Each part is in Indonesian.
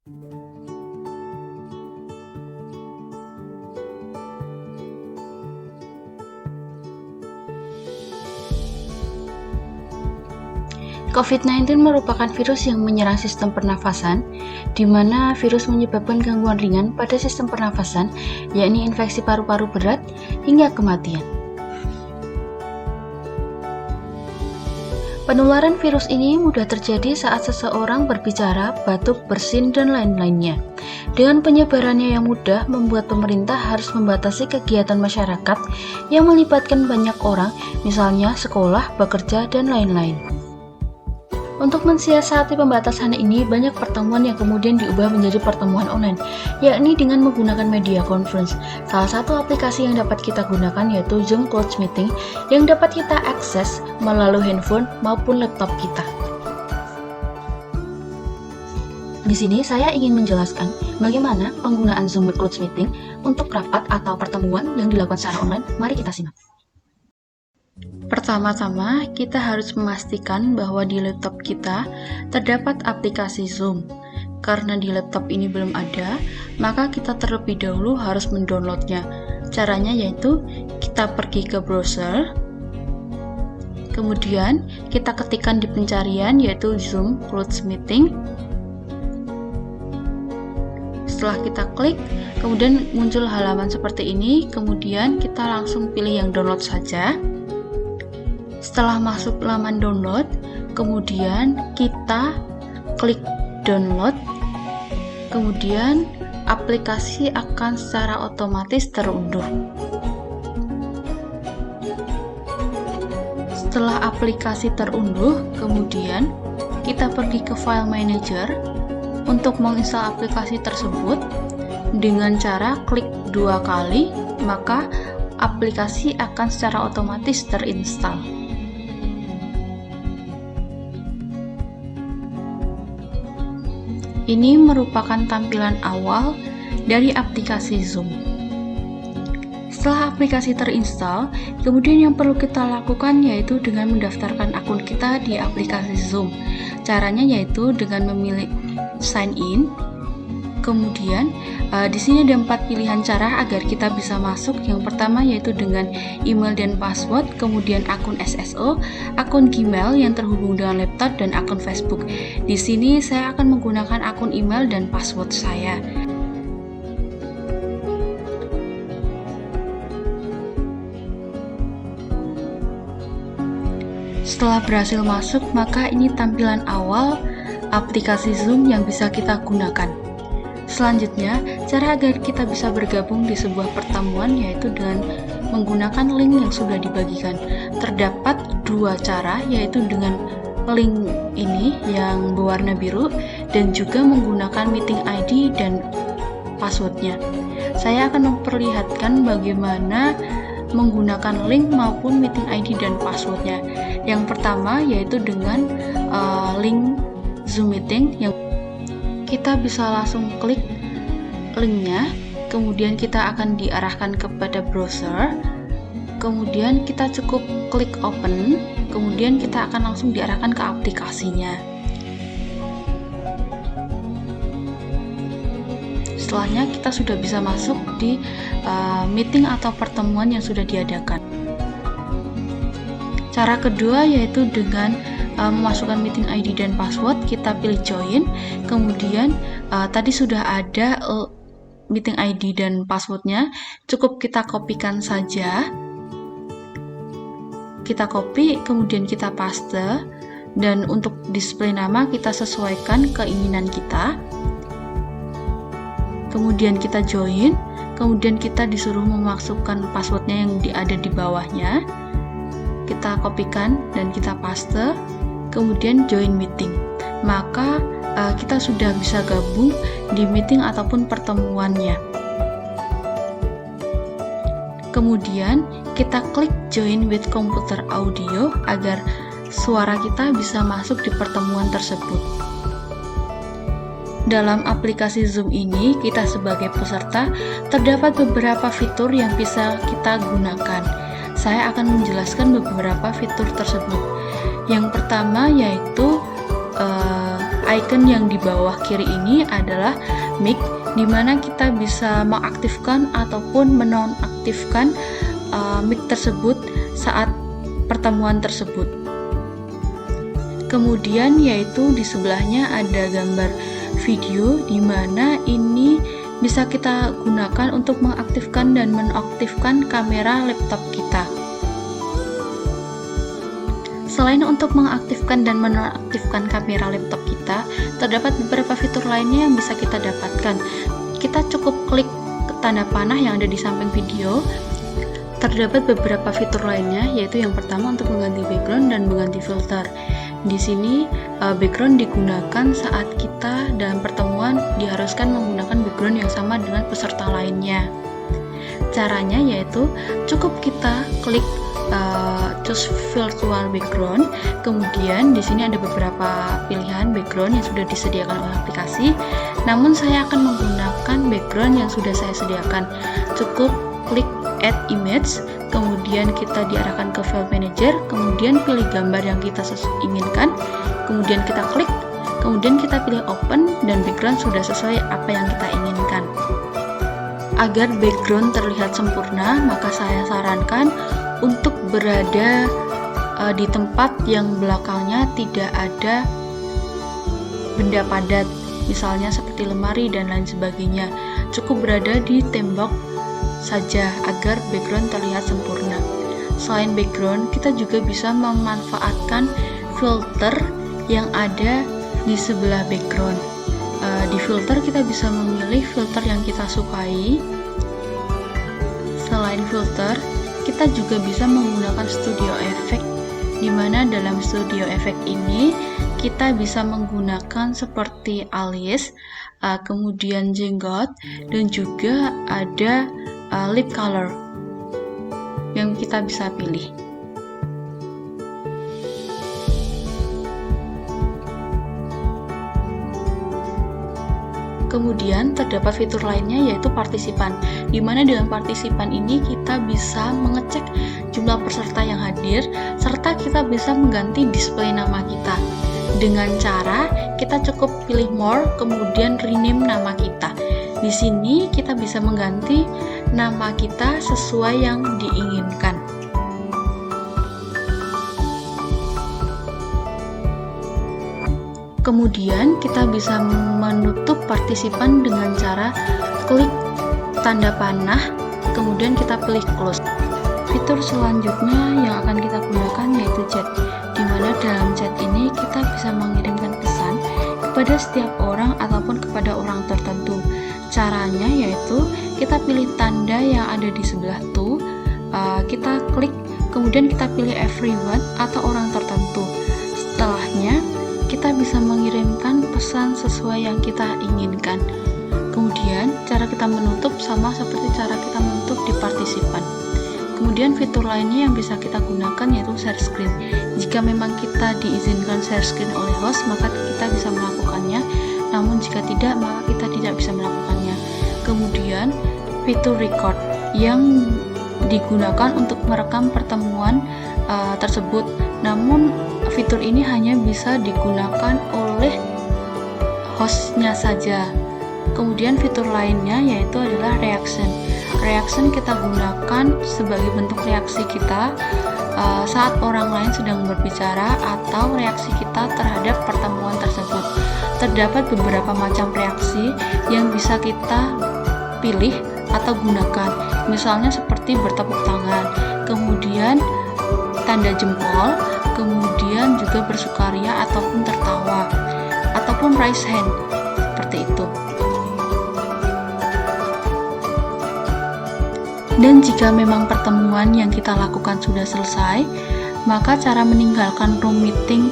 COVID-19 merupakan virus yang menyerang sistem pernafasan, di mana virus menyebabkan gangguan ringan pada sistem pernafasan, yakni infeksi paru-paru berat hingga kematian. Penularan virus ini mudah terjadi saat seseorang berbicara, batuk, bersin, dan lain-lainnya. Dengan penyebarannya yang mudah, membuat pemerintah harus membatasi kegiatan masyarakat yang melibatkan banyak orang, misalnya sekolah, bekerja, dan lain-lain. Untuk mensiasati pembatasan ini, banyak pertemuan yang kemudian diubah menjadi pertemuan online, yakni dengan menggunakan media conference. Salah satu aplikasi yang dapat kita gunakan yaitu Zoom Cloud Meeting yang dapat kita akses melalui handphone maupun laptop kita. Di sini saya ingin menjelaskan bagaimana penggunaan Zoom Cloud Meeting untuk rapat atau pertemuan yang dilakukan secara online. Mari kita simak. Pertama-tama, kita harus memastikan bahwa di laptop kita terdapat aplikasi Zoom. Karena di laptop ini belum ada, maka kita terlebih dahulu harus mendownloadnya. Caranya yaitu kita pergi ke browser, kemudian kita ketikkan di pencarian yaitu Zoom Cloud Meeting. Setelah kita klik, kemudian muncul halaman seperti ini, kemudian kita langsung pilih yang download saja. Setelah masuk laman download, kemudian kita klik download, kemudian aplikasi akan secara otomatis terunduh. Setelah aplikasi terunduh, kemudian kita pergi ke file manager untuk menginstal aplikasi tersebut dengan cara klik 2 kali, maka aplikasi akan secara otomatis terinstall. Ini merupakan tampilan awal dari aplikasi Zoom. Setelah aplikasi terinstall, kemudian yang perlu kita lakukan yaitu dengan mendaftarkan akun kita di aplikasi Zoom. Caranya yaitu dengan memilih sign in. Kemudian di sini ada 4 pilihan cara agar kita bisa masuk. Yang pertama yaitu dengan email dan password, kemudian akun SSO, akun Gmail yang terhubung dengan laptop, dan akun Facebook. Di sini saya akan menggunakan akun email dan password saya. Setelah berhasil masuk, maka ini tampilan awal aplikasi Zoom yang bisa kita gunakan. Selanjutnya, cara agar kita bisa bergabung di sebuah pertemuan yaitu dengan menggunakan link yang sudah dibagikan. Terdapat 2 cara, yaitu dengan link ini yang berwarna biru dan juga menggunakan meeting ID dan passwordnya. Saya akan memperlihatkan bagaimana menggunakan link maupun meeting ID dan passwordnya. Yang pertama yaitu dengan link Zoom Meeting, yang kita bisa langsung klik linknya, kemudian kita akan diarahkan kepada browser, kemudian kita cukup klik open, kemudian kita akan langsung diarahkan ke aplikasinya. Setelahnya kita sudah bisa masuk di meeting atau pertemuan yang sudah diadakan. Cara kedua yaitu dengan memasukkan meeting ID dan password, kita pilih join, kemudian tadi sudah ada meeting ID dan passwordnya, cukup kita kopikan saja. Kita copy, kemudian kita paste, dan untuk display nama kita sesuaikan keinginan kita. Kemudian kita join, kemudian kita disuruh memasukkan passwordnya yang ada di bawahnya. Kita kopikan dan kita paste, kemudian join meeting. Maka kita sudah bisa gabung di meeting ataupun pertemuannya. Kemudian kita klik join with computer audio agar suara kita bisa masuk di pertemuan tersebut. Dalam aplikasi Zoom ini, kita sebagai peserta terdapat beberapa fitur yang bisa kita gunakan. Saya akan menjelaskan beberapa fitur tersebut. Yang pertama yaitu icon yang di bawah kiri ini adalah mic, di mana kita bisa mengaktifkan ataupun menonaktifkan mic tersebut saat pertemuan tersebut. Kemudian yaitu di sebelahnya ada gambar video, di mana ini bisa kita gunakan untuk mengaktifkan dan menonaktifkan kamera laptop kita. Selain untuk mengaktifkan dan menonaktifkan kamera laptop kita, terdapat beberapa fitur lainnya yang bisa kita dapatkan. Kita cukup klik tanda panah yang ada di samping video. Terdapat beberapa fitur lainnya, yaitu yang pertama untuk mengganti background dan mengganti filter. Di sini background digunakan saat kita dalam pertemuan diharuskan menggunakan background yang sama dengan peserta lainnya. Caranya yaitu cukup kita klik choose virtual background, kemudian di sini ada beberapa pilihan background yang sudah disediakan oleh aplikasi. Namun saya akan menggunakan background yang sudah saya sediakan. Cukup klik add image, kemudian kita diarahkan ke file manager, kemudian pilih gambar yang kita inginkan, kemudian kita klik, kemudian kita pilih open, dan background sudah sesuai apa yang kita inginkan. Agar background terlihat sempurna, maka saya sarankan untuk berada di tempat yang belakangnya tidak ada benda padat, misalnya seperti lemari dan lain sebagainya. Cukup berada di tembok saja agar background terlihat sempurna. Selain background, kita juga bisa memanfaatkan filter yang ada di sebelah background. Di filter kita bisa memilih filter yang kita sukai. Selain filter, kita juga bisa menggunakan studio effect, di mana dalam studio effect ini kita bisa menggunakan seperti alis, kemudian jenggot, dan juga ada lip color yang kita bisa pilih. Kemudian terdapat fitur lainnya yaitu partisipan, di mana dengan partisipan ini kita bisa mengecek jumlah peserta yang hadir, serta kita bisa mengganti display nama kita. Dengan cara kita cukup pilih more, kemudian rename nama kita. Di sini kita bisa mengganti nama kita sesuai yang diinginkan. Kemudian kita bisa menutup partisipan dengan cara klik tanda panah, kemudian kita pilih close. Fitur selanjutnya yang akan kita gunakan yaitu chat, di mana dalam chat ini kita bisa mengirimkan pesan kepada setiap orang ataupun kepada orang tertentu. Caranya yaitu kita pilih tanda yang ada di sebelah to, kita klik, kemudian kita pilih everyone atau orang tertentu. Setelahnya kita bisa mengirimkan pesan sesuai yang kita inginkan. Kemudian cara kita menutup sama seperti cara kita menutup di partisipan. Kemudian fitur lainnya yang bisa kita gunakan yaitu share screen. Jika memang kita diizinkan share screen oleh host, maka kita bisa melakukannya. Namun jika tidak, maka kita tidak bisa melakukannya. Kemudian fitur record yang digunakan untuk merekam pertemuan tersebut. Namun fitur ini hanya bisa digunakan oleh hostnya saja. Kemudian fitur lainnya yaitu adalah reaction. Reaction kita gunakan sebagai bentuk reaksi kita saat orang lain sedang berbicara atau reaksi kita terhadap pertemuan tersebut. Terdapat beberapa macam reaksi yang bisa kita pilih atau gunakan, misalnya seperti bertepuk tangan, kemudian tanda jempol, kemudian juga bersukaria ataupun tertawa, ataupun raise hand, seperti itu. Dan jika memang pertemuan yang kita lakukan sudah selesai, maka cara meninggalkan room meeting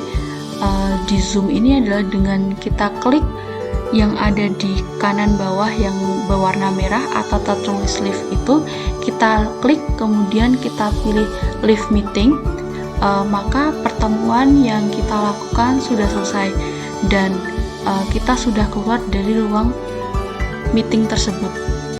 di Zoom ini adalah dengan kita klik yang ada di kanan bawah yang berwarna merah atau tertulis leave itu, kita klik kemudian kita pilih leave meeting, maka pertemuan yang kita lakukan sudah selesai dan kita sudah keluar dari ruang meeting tersebut.